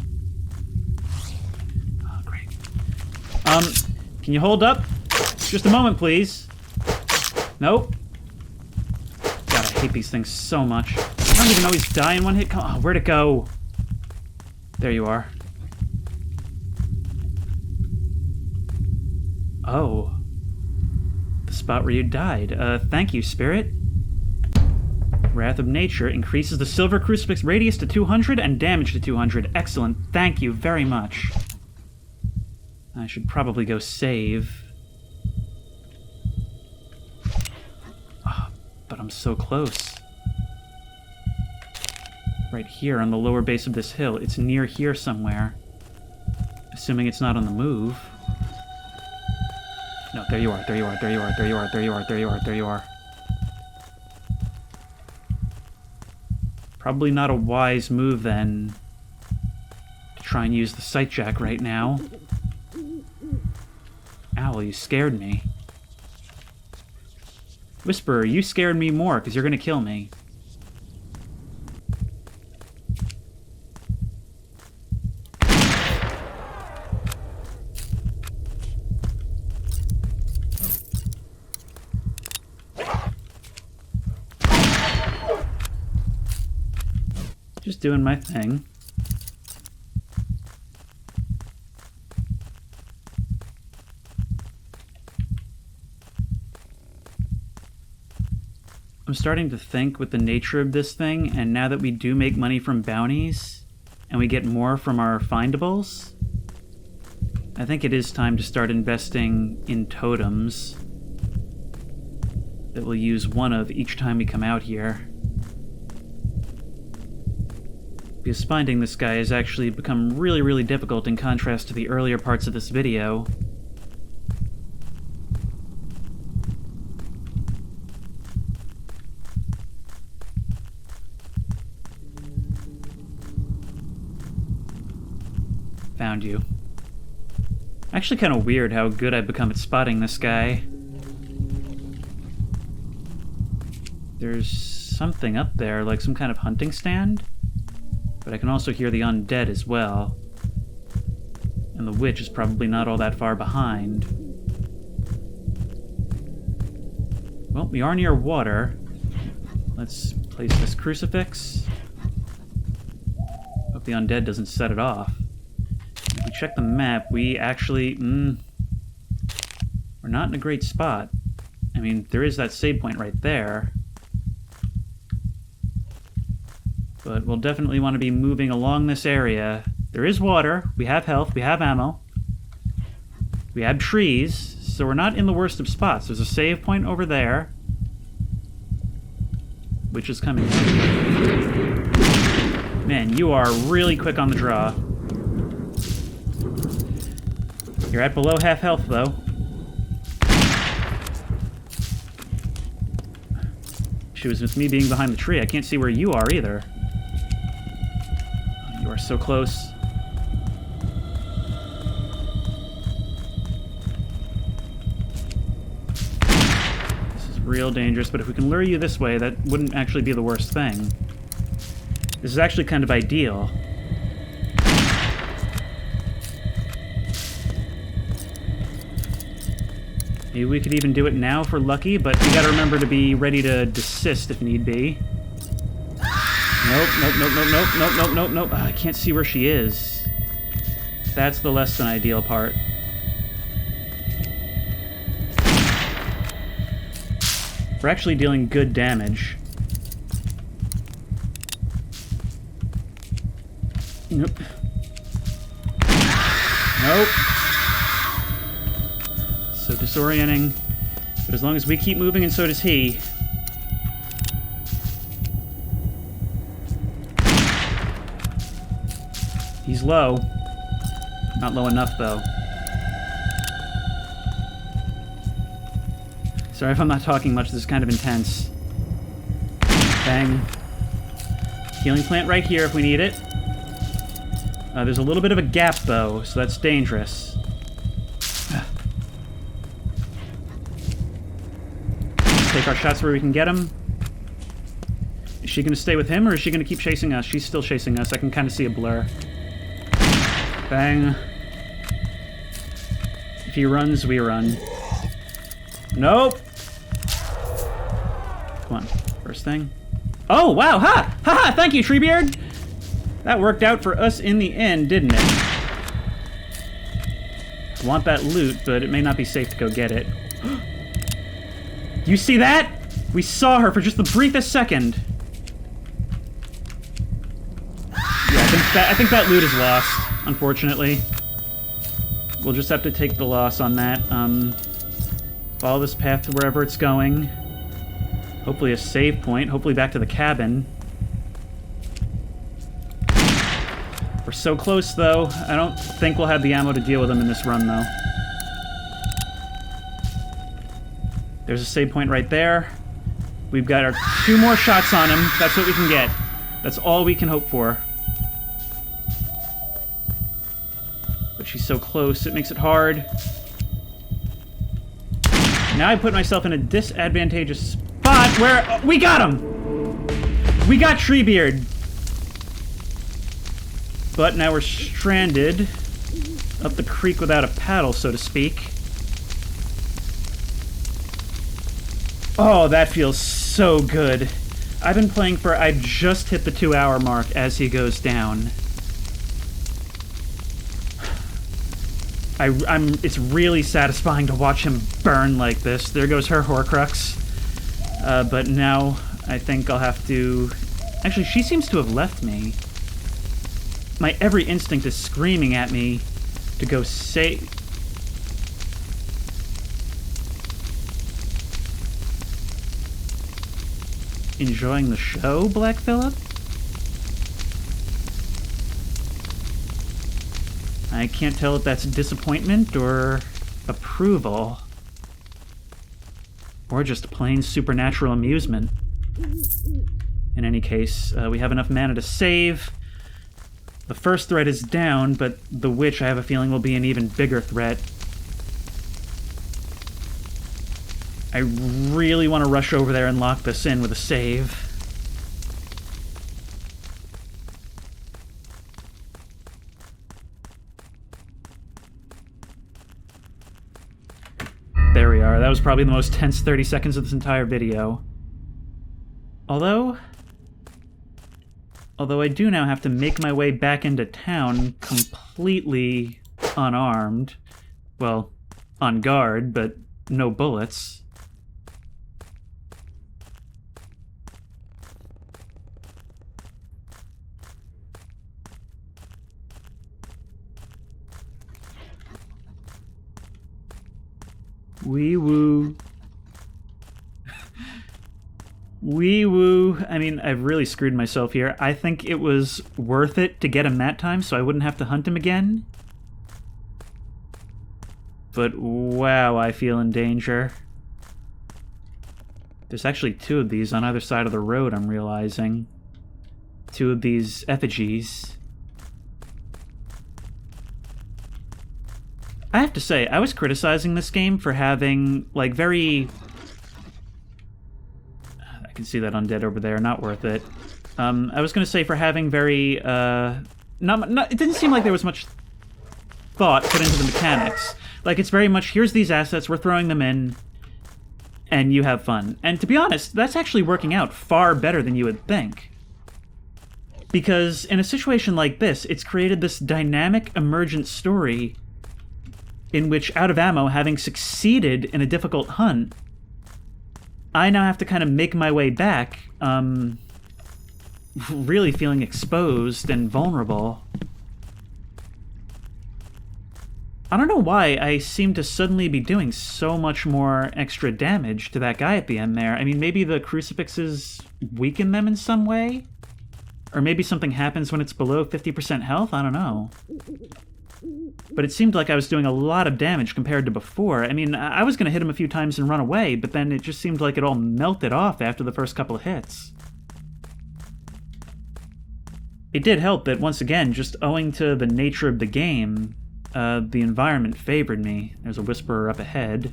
Oh, great. Can you hold up? Just a moment, please. Nope. God, I hate these things so much. I don't even always die in one hit. Oh, where'd it go? There you are. Oh. The spot where you died. Thank you, spirit. Wrath of Nature increases the Silver Crucifix radius to 200 and damage to 200. Excellent. Thank you very much. I should probably go save. Oh, but I'm so close. Right here on the lower base of this hill. It's near here somewhere. Assuming it's not on the move. No, there you are, there you are, there you are, there you are, there you are, there you are, there you are. Probably not a wise move, then, to try and use the sight jack right now. Owl, you scared me. Whisperer, you scared me more, because you're going to kill me. Just doing my thing. I'm starting to think with the nature of this thing, and now that we do make money from bounties, and we get more from our findables, I think it is time to start investing in totems that we'll use one of each time we come out here. Because finding this guy has actually become really, really difficult in contrast to the earlier parts of this video. Found you. Actually kind of weird how good I've become at spotting this guy. There's something up there, like some kind of hunting stand? But I can also hear the undead as well. And the witch is probably not all that far behind. Well, we are near water. Let's place this crucifix. Hope the undead doesn't set it off. If we check the map, we actually... we're not in a great spot. I mean, there is that save point right there. But we'll definitely want to be moving along this area. There is water, we have health, we have ammo. We have trees, so we're not in the worst of spots. There's a save point over there. Which is coming. Man, you are really quick on the draw. You're at below half health, though. She was with me being behind the tree. I can't see where you are, either. You are so close. This is real dangerous, but if we can lure you this way, that wouldn't actually be the worst thing. This is actually kind of ideal. Maybe we could even do it now if we're lucky, but we gotta remember to be ready to desist if need be. Nope, nope, nope, nope, nope, nope, nope, nope, nope. I can't see where she is. That's the less than ideal part. We're actually dealing good damage. Nope. Nope. So disorienting. But as long as we keep moving, and so does he. He's low. Not low enough, though. Sorry if I'm not talking much, this is kind of intense. Bang. Healing plant right here if we need it. There's a little bit of a gap, though, so that's dangerous. Let's take our shots where we can get him. Is she going to stay with him, or is she going to keep chasing us? She's still chasing us. I can kind of see a blur. Bang. If he runs, we run. Nope! Come on. First thing. Oh, wow! Ha! Ha ha! Thank you, Treebeard! That worked out for us in the end, didn't it? I want that loot, but it may not be safe to go get it. You see that? We saw her for just the briefest second. Yeah, I think that loot is lost, unfortunately. We'll just have to take the loss on that. Follow this path to wherever it's going. Hopefully a save point. Hopefully back to the cabin. We're so close, though. I don't think we'll have the ammo to deal with them in this run, though. There's a save point right there. We've got our 2 more shots on him. That's what we can get. That's all we can hope for. But she's so close, it makes it hard. Now I put myself in a disadvantageous spot where... we got him! We got Treebeard! But now we're stranded up the creek without a paddle, so to speak. Oh, that feels so good. I've been playing for... I just hit the 2-hour mark as he goes down. It's really satisfying to watch him burn like this. There goes her Horcrux. But now I think I'll have to... Actually, she seems to have left me. My every instinct is screaming at me to go save... Enjoying the show, Black Phillip? I can't tell if that's disappointment or approval. Or just plain supernatural amusement. In any case, we have enough mana to save. The first threat is down, but the witch, I have a feeling, will be an even bigger threat. I really want to rush over there and lock this in with a save. There we are. That was probably the most tense 30 seconds of this entire video. Although I do now have to make my way back into town completely unarmed. Well, on guard, but no bullets. Wee woo. Wee woo. I mean, I've really screwed myself here. I think it was worth it to get him that time so I wouldn't have to hunt him again. But wow, I feel in danger. There's actually 2 of these on either side of the road, I'm realizing. 2 of these effigies. I have to say, I was criticizing this game for having, like, very... I can see that undead over there, not worth it. I was going to say for having very, it didn't seem like there was much thought put into the mechanics. Like, it's very much, here's these assets, we're throwing them in, and you have fun. And to be honest, that's actually working out far better than you would think. Because in a situation like this, it's created this dynamic, emergent story in which, out of ammo, having succeeded in a difficult hunt, I now have to kind of make my way back, really feeling exposed and vulnerable. I don't know why I seem to suddenly be doing so much more extra damage to that guy at the end there. I mean, maybe the crucifixes weaken them in some way? Or maybe something happens when it's below 50% health? I don't know. But it seemed like I was doing a lot of damage compared to before. I mean, I was going to hit him a few times and run away, but then it just seemed like it all melted off after the first couple of hits. It did help that, once again, just owing to the nature of the game, the environment favored me. There's a whisperer up ahead.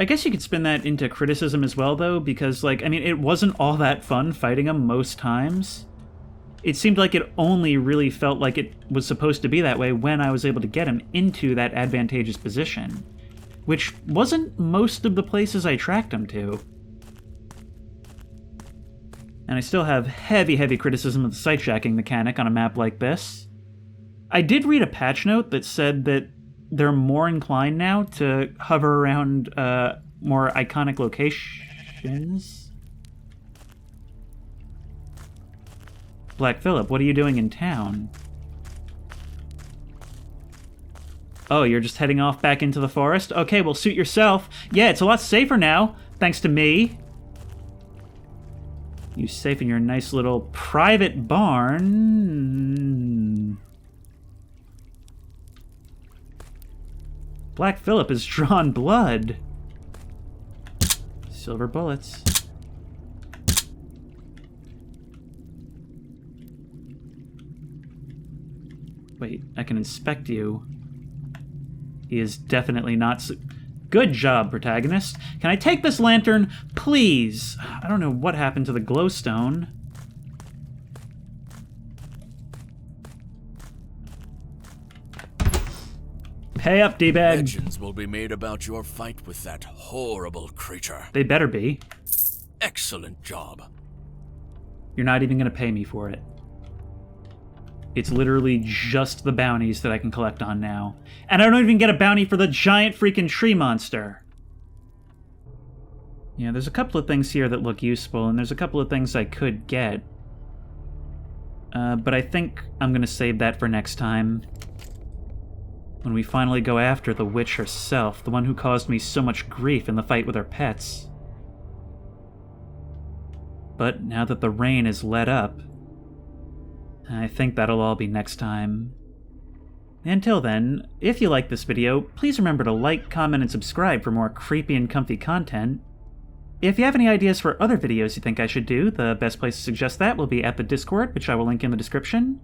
I guess you could spin that into criticism as well, though, because, like, I mean, it wasn't all that fun fighting him most times. It seemed like it only really felt like it was supposed to be that way when I was able to get him into that advantageous position, which wasn't most of the places I tracked him to. And I still have heavy, heavy criticism of the sight-jacking mechanic on a map like this. I did read a patch note that said that they're more inclined now to hover around more iconic locations. Black Phillip, what are you doing in town? Oh, you're just heading off back into the forest? Okay, well, suit yourself. Yeah, it's a lot safer now, thanks to me. You safe in your nice little private barn. Black Phillip has drawn blood. Silver bullets. Wait, I can inspect you. He is definitely not... Good job, protagonist. Can I take this lantern, please? I don't know what happened to the glowstone. Pay up, D-bag. Legends will be made about your fight with that horrible creature. They better be. Excellent job. You're not even going to pay me for it. It's literally just the bounties that I can collect on now. And I don't even get a bounty for the giant freaking tree monster. Yeah, there's a couple of things here that look useful, and there's a couple of things I could get. But I think I'm going to save that for next time. When we finally go after the witch herself, the one who caused me so much grief in the fight with her pets. But now that the rain is let up, I think that'll all be next time. Until then, if you like this video, please remember to like, comment, and subscribe for more creepy and comfy content. If you have any ideas for other videos you think I should do, the best place to suggest that will be at the Discord, which I will link in the description.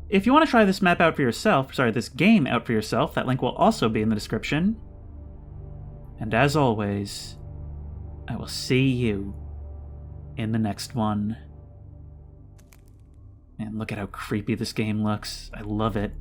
If you want to try this map out for yourself, this game out for yourself, that link will also be in the description. And as always, I will see you in the next one. Man, look at how creepy this game looks. I love it.